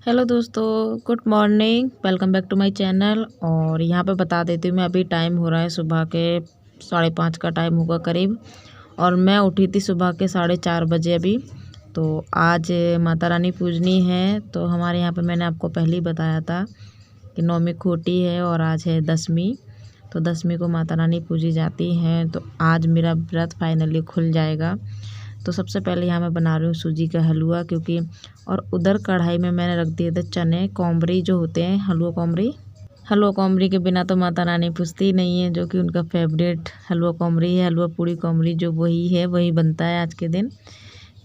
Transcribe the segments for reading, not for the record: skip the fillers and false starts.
Hello दोस्तों, good morning. Welcome back to my channel. और यहाँ पे बता देती हूँ, मैं अभी टाइम हो रहा है सुबह के 5:30 का टाइम होगा करीब। और मैं उठी थी सुबह के 4:30 बजे अभी। तो आज माता रानी पूजनी है। तो हमारे यहाँ पे मैंने आपको पहले ही बताया था कि नौमी खोटी है और आज है दसवीं। तो दसवीं को माता रानी पूजी जाती हैं। तो आज मेरा व्रत फाइनली खुल जाएगा। तो सबसे पहले यहाँ मैं बना रही हूँ सूजी का हलवा, क्योंकि और उधर कढ़ाई में मैंने रख दिए थे चने कोमरी जो होते हैं, हलवा कोमरी के बिना तो माता रानी पूजती ही नहीं है, जो कि उनका फेवरेट हलवा कोमरी है। हलवा पूड़ी कोमरी जो वही है, वही बनता है आज के दिन।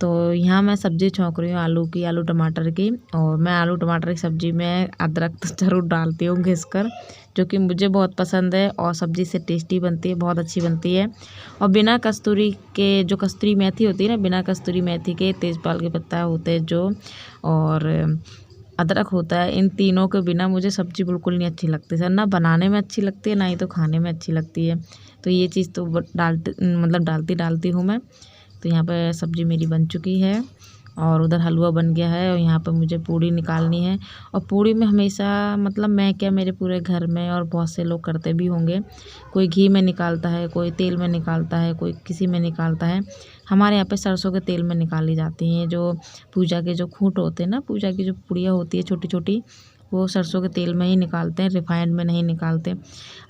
तो यहाँ मैं सब्ज़ी छौंक रही हूँ आलू टमाटर की। और मैं आलू टमाटर की सब्ज़ी में अदरक तो ज़रूर डालती हूँ घिस कर, जो कि मुझे बहुत पसंद है और सब्ज़ी से टेस्टी बनती है, बहुत अच्छी बनती है। और बिना कस्तूरी के, जो कस्तूरी मेथी होती है ना, बिना कस्तूरी मेथी के तेजपाल के पत्ता होते हैं जो, और अदरक होता है, इन तीनों के बिना मुझे सब्ज़ी बिल्कुल नहीं अच्छी लगती सर। ना बनाने में अच्छी लगती है, ना ही तो खाने में अच्छी लगती है। तो ये चीज़ तो डालती हूँ मैं। तो यहाँ पे सब्ज़ी मेरी बन चुकी है और उधर हलवा बन गया है। और यहाँ पे मुझे पूड़ी निकालनी है। और पूड़ी में हमेशा, मतलब मैं क्या, मेरे पूरे घर में और बहुत से लोग करते भी होंगे, कोई घी में निकालता है, कोई तेल में निकालता है, कोई किसी में निकालता है। हमारे यहाँ पे सरसों के तेल में निकाली जाती हैं। जो पूजा के जो खूंट होते हैं ना, पूजा की जो पुड़िया होती है छोटी छोटी, वो सरसों के तेल में ही निकालते हैं, रिफाइंड में नहीं निकालते।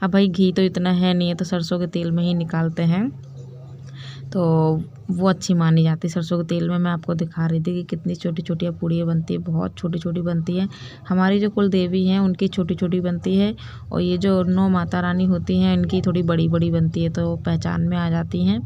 अब भाई घी तो इतना है नहीं है, तो सरसों के तेल में ही निकालते हैं। तो वो अच्छी मानी जाती है सरसों के तेल में। मैं आपको दिखा रही थी कि कितनी छोटी छोटी पूड़ियाँ बनती है, बहुत छोटी छोटी बनती है। हमारी जो कुल देवी हैं उनकी छोटी छोटी बनती है, और ये जो 9 माता रानी होती हैं इनकी थोड़ी बड़ी बड़ी बनती है, तो पहचान में आ जाती हैं।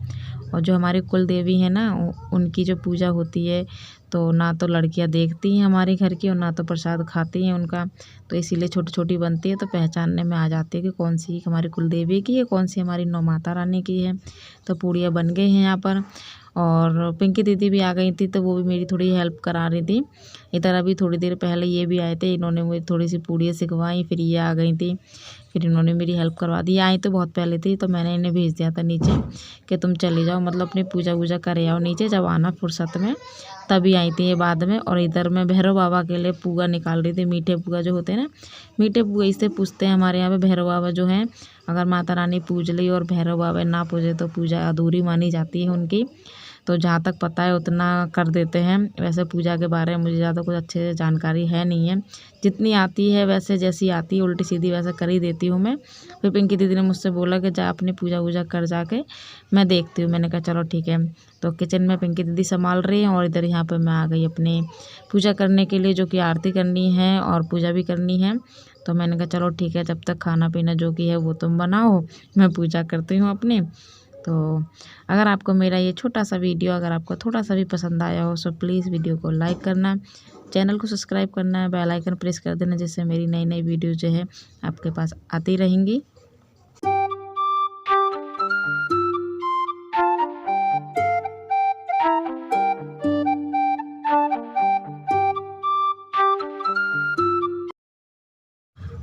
और जो हमारी कुल देवी है ना, उनकी जो पूजा होती है, तो ना तो लड़कियां देखती हैं हमारे घर की, और ना तो प्रसाद खाती हैं उनका। तो इसीलिए छोटी छोटी बनती है, तो पहचानने में आ जाती है कि कौन सी हमारी कुल देवी की है, कौन सी हमारी 9 माता रानी की है। तो पूड़ियाँ बन गई हैं यहाँ पर। और पिंकी दीदी भी आ गई थी, तो वो भी मेरी थोड़ी हेल्प करा रही थी। इधर अभी थोड़ी देर पहले ये भी आए थे, इन्होंने मुझे थोड़ी सी पूड़ियाँ सिखवाई, फिर ये आ गई थी, फिर इन्होंने मेरी हेल्प करवा दी। आई तो बहुत पहले थी, तो मैंने इन्हें भेज दिया था नीचे कि तुम चली जाओ, मतलब अपनी पूजा वूजा करे आओ नीचे, जब आना फुर्सत में। तभी आई थी ये बाद में। और इधर मैं भैरव बाबा के लिए पुआ निकाल रही थी, मीठे पुआ जो होते हैं ना, मीठे पुआ इससे पूछते हैं हमारे यहाँ पे भैरव बाबा जो हैं। अगर माता रानी पूज ली और भैरव बाबा ना पूजे तो पूजा अधूरी मानी जाती है उनकी। तो जहाँ तक पता है उतना कर देते हैं। वैसे पूजा के बारे में मुझे ज़्यादा कुछ अच्छे से जानकारी है नहीं है, जितनी आती है वैसे, जैसी आती है उल्टी सीधी वैसे कर ही देती हूँ मैं। फिर पिंकी दीदी ने मुझसे बोला कि जा अपनी पूजा वूजा कर जाके, मैं देखती हूँ। मैंने कहा चलो ठीक है। तो किचन में पिंकी दीदी संभाल रही हैं, और इधर यहाँ पर मैं आ गई अपनी पूजा करने के लिए, जो कि आरती करनी है और पूजा भी करनी है। तो मैंने कहा चलो ठीक है, जब तक खाना पीना जो कि है वो तुम बनाओ, मैं पूजा करती हूँ अपनी। तो अगर आपको मेरा ये छोटा सा वीडियो, अगर आपको थोड़ा सा भी पसंद आया हो, तो प्लीज़ वीडियो को लाइक करना, चैनल को सब्सक्राइब करना है, बेल आइकन प्रेस कर देना, जिससे मेरी नई नई वीडियो जो है आपके पास आती रहेंगी।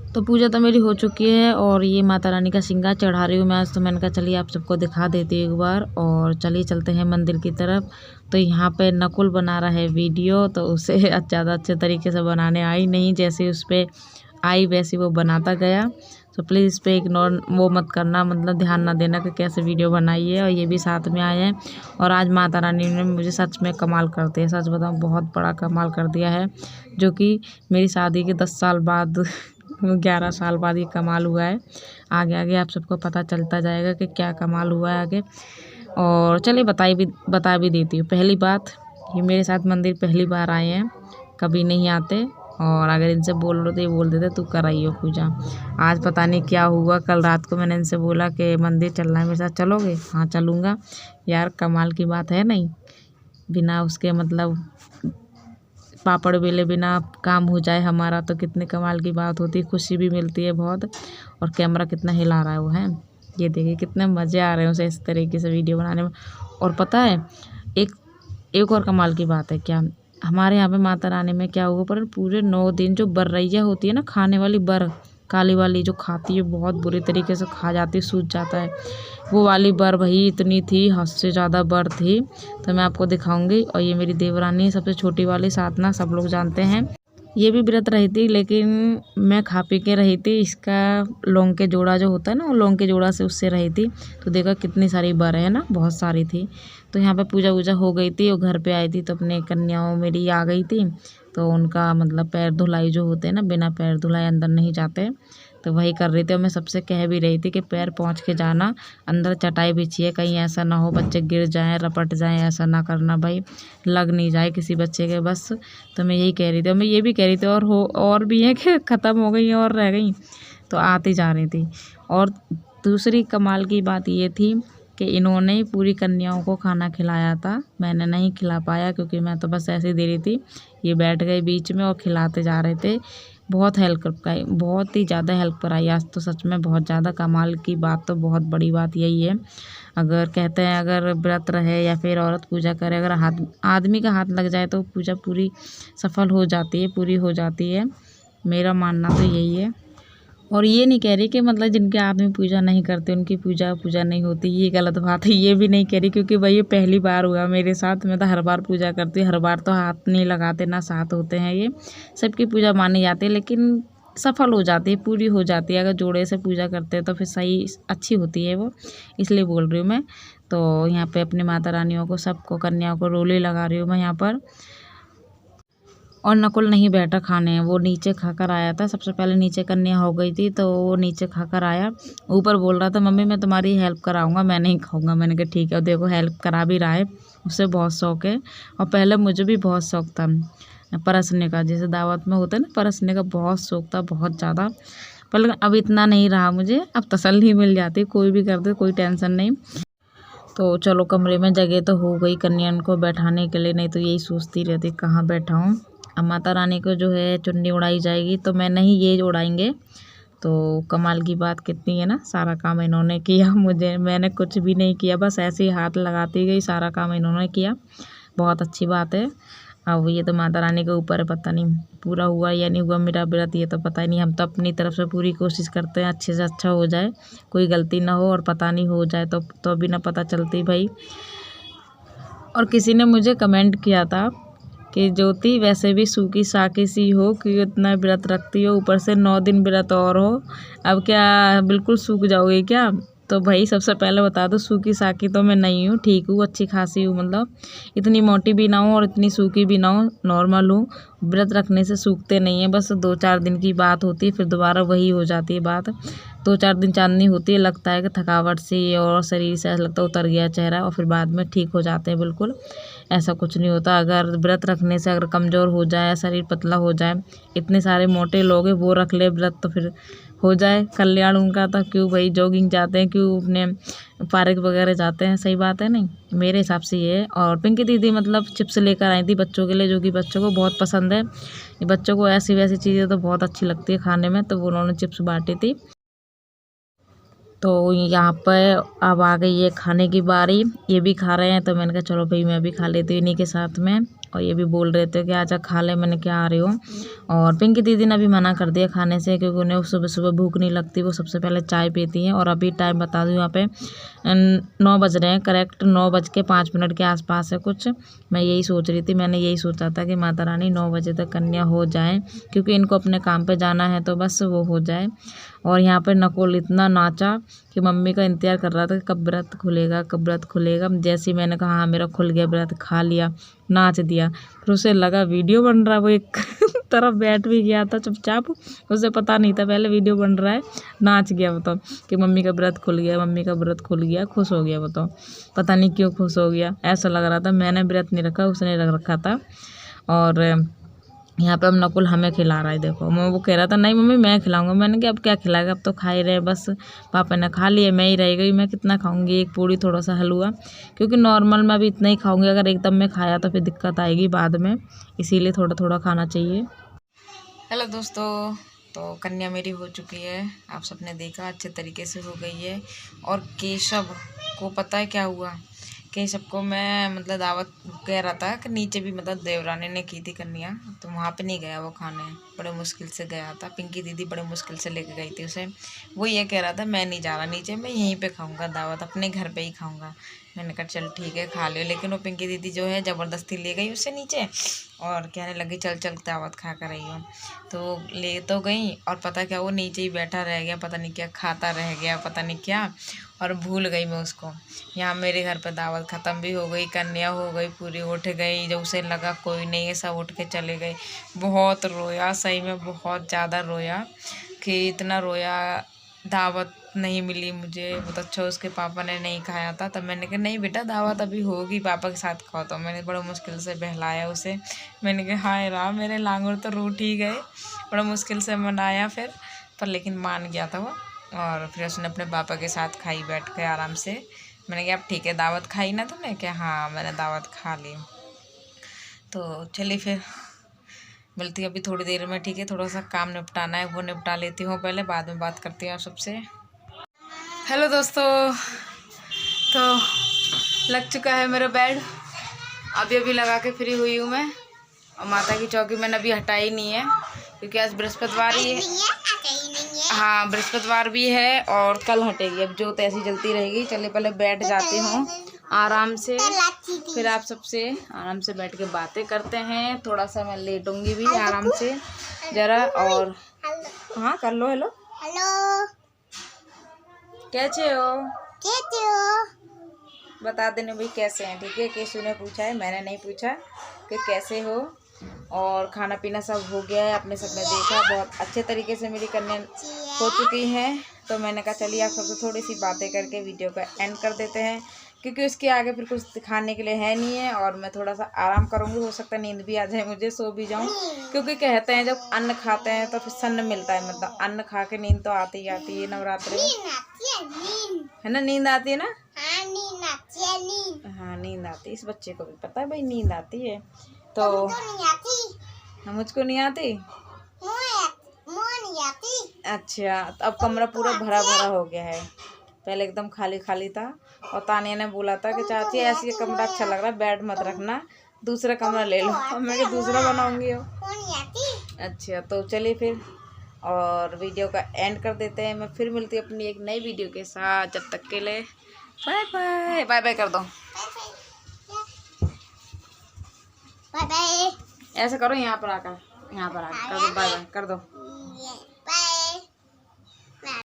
तो पूजा तो मेरी हो चुकी है, और ये माता रानी का श्रृंगार चढ़ा रही हूँ मैं आज। तो मैंने कहा चलिए आप सबको दिखा देती हूँ एक बार, और चलिए चलते हैं मंदिर की तरफ। तो यहाँ पे नकुल बना रहा है वीडियो, तो उसे ज़्यादा अच्छे तरीके से बनाने आई नहीं, जैसे उस पर आई वैसे वो बनाता गया। तो प्लीज़ इस पर इग्नोर वो मत करना, मतलब ध्यान ना देना कि कैसे वीडियो बनाई है। और ये भी साथ में आए हैं। और आज माता रानी ने मुझे सच में कमाल करते हैं, सच बताऊँ बहुत बड़ा कमाल कर दिया है, जो कि मेरी शादी के 10 साल बाद 11 साल बाद ये कमाल हुआ है। आगे आगे आप सबको पता चलता जाएगा कि क्या कमाल हुआ है आगे। और चलिए बता भी देती हूँ। पहली बात, ये मेरे साथ मंदिर पहली बार आए हैं, कभी नहीं आते। और अगर इनसे बोल रहे तो ये बोल देते तू कराइयो पूजा। आज पता नहीं क्या हुआ, कल रात को मैंने इनसे बोला कि मंदिर चलना है मेरे साथ, चलोगे? हाँ चलूँगा। यार कमाल की बात है नहीं, बिना उसके मतलब पापड़ बेले बिना काम हो जाए हमारा, तो कितने कमाल की बात होती है, खुशी भी मिलती है बहुत। और कैमरा कितना हिला रहा है वो, है ये देखिए, कितने मज़े आ रहे हैं उसे इस तरीके से वीडियो बनाने में। और पता है एक एक और कमाल की बात है क्या, हमारे यहाँ पे माता रानी में क्या हुआ, पर पूरे 9 दिन जो बर्रैया होती है ना, खाने वाली बर काली वाली जो खाती है, बहुत बुरी तरीके से खा जाती है, सूज जाता है। वो वाली बर भाई इतनी थी, हद से ज़्यादा बर थी। तो मैं आपको दिखाऊंगी। और ये मेरी देवरानी सबसे छोटी वाली साधना, सब लोग जानते हैं, ये भी व्रत रही थी, लेकिन मैं खा पी के रही थी। इसका लौंग के जोड़ा जो होता है ना, वो लौंग के जोड़ा से उससे रही थी। तो देखो कितनी सारी बारें है ना, बहुत सारी थी। तो यहाँ पे पूजा वूजा हो गई थी और घर पे आई थी तो अपने कन्याओं मेरी आ गई थी। तो उनका मतलब पैर धुलाई जो होते हैं ना, बिना पैर धुलाए अंदर नहीं जाते, तो वही कर रही थी। और मैं सबसे कह भी रही थी कि पैर पहुँच के जाना, अंदर चटाई बिछिए, कहीं ऐसा ना हो बच्चे गिर जाएं, रपट जाएं, ऐसा ना करना भाई, लग नहीं जाए किसी बच्चे के बस। तो मैं यही कह रही थी और मैं ये भी कह रही थी और भी है कि ख़त्म हो गई और रह गई, तो आती जा रही थी। और दूसरी कमाल की बात ये थी कि इन्होंने ही पूरी कन्याओं को खाना खिलाया था। मैंने नहीं खिला पाया क्योंकि मैं तो बस ऐसे ही दे रही थी। ये बैठ गए बीच में और खिलाते जा रहे थे। बहुत हेल्प कराई, बहुत ही ज़्यादा हेल्प कराई आज तो सच में बहुत ज़्यादा। कमाल की बात तो बहुत बड़ी बात यही है, अगर कहते हैं अगर व्रत रहे या फिर औरत पूजा करे, अगर हाथ आदमी का हाथ लग जाए तो पूजा पूरी सफल हो जाती है, पूरी हो जाती है। मेरा मानना तो यही है। और ये नहीं कह रही कि मतलब जिनके आदमी पूजा नहीं करते उनकी पूजा नहीं होती, ये गलत बात है। ये भी नहीं कह रही क्योंकि भाई ये पहली बार हुआ मेरे साथ। मैं तो हर बार पूजा करती हूँ, हर बार तो हाथ नहीं लगाते ना साथ होते हैं। ये सबकी पूजा मानी जाती है, लेकिन सफल हो जाती है, पूरी हो जाती है। अगर जोड़े से पूजा करते हैं तो फिर सही अच्छी होती है वो, इसलिए बोल रही हूँ मैं। तो यहाँ पे अपनी माता रानियों को, सबको, कन्याओं को रोली लगा रही हूँ मैं यहाँ पर। और नकुल नहीं बैठा खाने, वो नीचे खाकर आया था। सबसे पहले नीचे कन्या हो गई थी तो वो नीचे खाकर आया। ऊपर बोल रहा था मम्मी मैं तुम्हारी हेल्प कराऊंगा, मैं नहीं खाऊंगा। मैंने कहा ठीक है। देखो हेल्प करा भी रहा है, उसे बहुत शौक है। और पहले मुझे भी बहुत शौक था परसने का, जैसे दावत में होता है ना, परसने का बहुत शौक था, बहुत ज़्यादा। पर अब इतना नहीं रहा मुझे, अब तसल्ली मिल जाती, कोई भी कर दे कोई टेंशन नहीं। तो चलो कमरे में जगह तो हो गई कन्या को बैठाने के लिए, नहीं तो यही सोचती रहती कहाँ बैठाऊँ। अब माता रानी को जो है चुन्नी उड़ाई जाएगी, तो मैं नहीं, ये उड़ाएंगे। तो कमाल की बात कितनी है ना, सारा काम इन्होंने किया, मैंने कुछ भी नहीं किया, बस ऐसे ही हाथ लगाती गई, सारा काम इन्होंने किया। बहुत अच्छी बात है। अब ये तो माता रानी के ऊपर है, पता नहीं पूरा हुआ या नहीं हुआ मेरा व्रत, ये तो पता ही नहीं। हम तो अपनी तरफ से पूरी कोशिश करते हैं अच्छे से अच्छा हो जाए, कोई गलती ना हो, और पता नहीं हो जाए तो भी ना पता चलती भाई। और किसी ने मुझे कमेंट किया था कि ज्योति वैसे भी सूखी साकी सी हो कि इतना व्रत रखती हो, ऊपर से 9 दिन व्रत और हो, अब क्या बिल्कुल सूख जाओगे क्या? तो भाई सबसे पहले बता दो, सूखी साकी तो मैं नहीं हूँ, ठीक हूँ, अच्छी खासी हूँ, मतलब इतनी मोटी भी ना हूँ और इतनी सूखी भी ना हूँ, नॉर्मल हूँ। व्रत रखने से सूखते नहीं है, बस 2-4 दिन की बात होती है, फिर दोबारा वही हो जाती है बात। 2-4 दिन चांदनी होती है, लगता है कि थकावट सी और शरीर से ऐसा लगता है उतर गया चेहरा, और फिर बाद में ठीक हो जाते हैं बिल्कुल। ऐसा कुछ नहीं होता। अगर व्रत रखने से अगर कमज़ोर हो जाए, शरीर पतला हो जाए, इतने सारे मोटे लोग हैं, वो रख ले व्रत तो फिर हो जाए कल्याण उनका। तो क्यों भाई जॉगिंग जाते हैं, क्यों अपने पार्क वगैरह जाते हैं, सही बात है नहीं, मेरे हिसाब से ये है। और पिंकी दीदी मतलब चिप्स लेकर आई थी बच्चों के लिए, जो कि बच्चों को बहुत पसंद है। ये बच्चों को ऐसी वैसी चीज़ें तो बहुत अच्छी लगती है खाने में, तो वो उन्होंने चिप्स बांटी थी। तो यहाँ पर अब आ गई है खाने की बारी, ये भी खा रहे हैं, तो मैंने कहा चलो भाई मैं भी खा लेती हूँ इन्हीं के साथ में। और ये भी बोल रहे थे कि आजा खा ले, मैंने क्या आ रही हो। और पिंकी दीदी ने भी मना कर दिया खाने से, क्योंकि उन्हें सुबह सुबह भूख नहीं लगती, वो सबसे पहले चाय पीती हैं। और अभी टाइम बता दूँ यहाँ पे 9 बज रहे हैं, करेक्ट 9:05 के आसपास है कुछ। मैं यही सोच रही थी, मैंने यही सोचा था कि माता रानी 9 बजे तक कन्या हो जाए, क्योंकि इनको अपने काम पे जाना है, तो बस वो हो जाए। और यहाँ पर नकुल इतना नाचा कि मम्मी का इंतज़ार कर रहा था कि कब व्रत खुलेगा, कब व्रत खुलेगा। जैसे ही मैंने कहा हाँ मेरा खुल गया व्रत, खा लिया, नाच दिया। फिर उसे लगा वीडियो बन रहा है, वो एक तरफ बैठ भी गया था चुपचाप, उसे पता नहीं था पहले वीडियो बन रहा है। नाच गया वो तो कि मम्मी का व्रत खुल गया, मम्मी का व्रत खुल गया, खुश हो गया वो तो। पता नहीं क्यों खुश हो गया, ऐसा लग रहा था। मैंने व्रत नहीं रखा, उसने रख रखा था। और यहाँ पे अब नकुल हमें खिला रहा है, देखो मैं, वो कह रहा था नहीं मम्मी मैं खिलाऊंगा। मैंने कहा अब क्या खिलाएगा, अब तो खा ही रहे, बस पापा ने खा लिए, मैं ही रह गई, मैं कितना खाऊंगी, एक पूड़ी थोड़ा सा हलवा, क्योंकि नॉर्मल मैं भी इतना ही खाऊंगी, अगर एकदम में खाया तो फिर दिक्कत आएगी बाद में, इसीलिए थोड़ा थोड़ा खाना चाहिए। हेलो दोस्तों, तो कन्या मेरी हो चुकी है, आप सबने देखा अच्छे तरीके से हो गई है। और केशव को पता है क्या हुआ, केशव को मैं मतलब दावत कह रहा था कि नीचे भी मतलब देवरानी ने की थी कन्या, तो वहाँ पे नहीं गया वो खाने, बड़े मुश्किल से गया था। पिंकी दीदी बड़े मुश्किल से लेके गई थी उसे। वो ये कह रहा था मैं नहीं जा रहा नीचे, मैं यहीं पे खाऊंगा दावत, अपने घर पे ही खाऊंगा। मैंने कहा चल ठीक है खा लियो, लेकिन वो पिंकी दीदी जो है ज़बरदस्ती ले गई उससे नीचे और कहने लगी चल चल दावत खा कर रही हूँ। तो ले तो गई और पता क्या वो नीचे ही बैठा रह गया, पता नहीं क्या खाता रह गया, पता नहीं क्या, और भूल गई मैं उसको। यहाँ मेरे घर पर दावत ख़त्म भी हो गई, कन्या हो गई पूरी, उठ गई, जब उसे लगा कोई नहीं है सब उठ के चले गए। बहुत रोया, सही में बहुत ज़्यादा रोया कि इतना रोया, दावत नहीं मिली मुझे। बहुत अच्छा उसके पापा ने नहीं खाया था, तब मैंने कहा नहीं बेटा दावत अभी होगी, पापा के साथ खाओ। तो मैंने बड़ा मुश्किल से बहलाया उसे। मैंने कहा हाय राम, मेरे लांगुर तो रूठ ही गए। बड़ा मुश्किल से मनाया फिर, पर लेकिन मान गया था वो। और फिर उसने अपने पापा के साथ खाई बैठ के आराम से। मैंने कहा अब ठीक है दावत खाई ना तुमने? क्या हाँ मैंने दावत खा ली। तो चलिए फिर मिलती है अभी थोड़ी देर में, ठीक है? थोड़ा सा काम निपटाना है, वो निपटा लेती हूँ पहले, बाद में बात करती हूँ आप सबसे। हेलो दोस्तों, तो लग चुका है मेरा बेड, अभी लगा के फ्री हुई हूँ मैं। और माता की चौकी मैंने अभी हटाई नहीं है क्योंकि आज बृहस्पतिवार ही है। हाँ बृहस्पतिवार भी है और कल हटेगी, अब जो ऐसी जलती रहेगी। चलिए पहले बैठ जाती हूँ आराम से, फिर आप सबसे आराम से बैठ के बातें करते हैं। थोड़ा सा मैं लेटूंगी भी आराम से जरा। और हाँ कर लो। हेलो हेलो, कैसे हो? बता देने भाई कैसे हैं, ठीक है? केशु ने पूछा है, मैंने नहीं पूछा कि कैसे हो। और खाना पीना सब हो गया है, अपने सब ने देखा, बहुत अच्छे तरीके से मेरी कन्या हो चुकी हैं। तो मैंने कहा चलिए आप सबसे थोड़ी सी बातें करके वीडियो का एंड कर देते हैं, क्योंकि उसके आगे फिर कुछ दिखाने के लिए है नहीं है। और मैं थोड़ा सा आराम करूँगी, हो सकता है नींद भी आ जाए मुझे, सो भी जाऊँ, क्योंकि कहते हैं जब अन्न खाते हैं तो फिर सन्न मिलता है, मतलब अन्न खा के नींद तो आती ही आती है नवरात्रि में, है ना? नींद आती है ना? हाँ नींद आती है, इस बच्चे को भी पता है भाई नींद आती है। तो मुझको नहीं आती। अच्छा, तो अब कमरा पूरा भरा भरा हो गया है, पहले एकदम खाली खाली था। और तानिया ने बोला था कि चाची ऐसी कमरा अच्छा लग रहा है, बेड मत रखना, दूसरा कमरा ले लो। अब मैं दूसरा बनाऊंगी। अच्छा तो चलिए फिर और वीडियो का एंड कर देते हैं। मैं फिर मिलती हूँ अपनी एक नई वीडियो के साथ, जब तक के लिए बाय बाय। बाय बाय कर दो, बाय बाय ऐसे करो, यहाँ पर आकर कर दो, बाय बाय कर दो।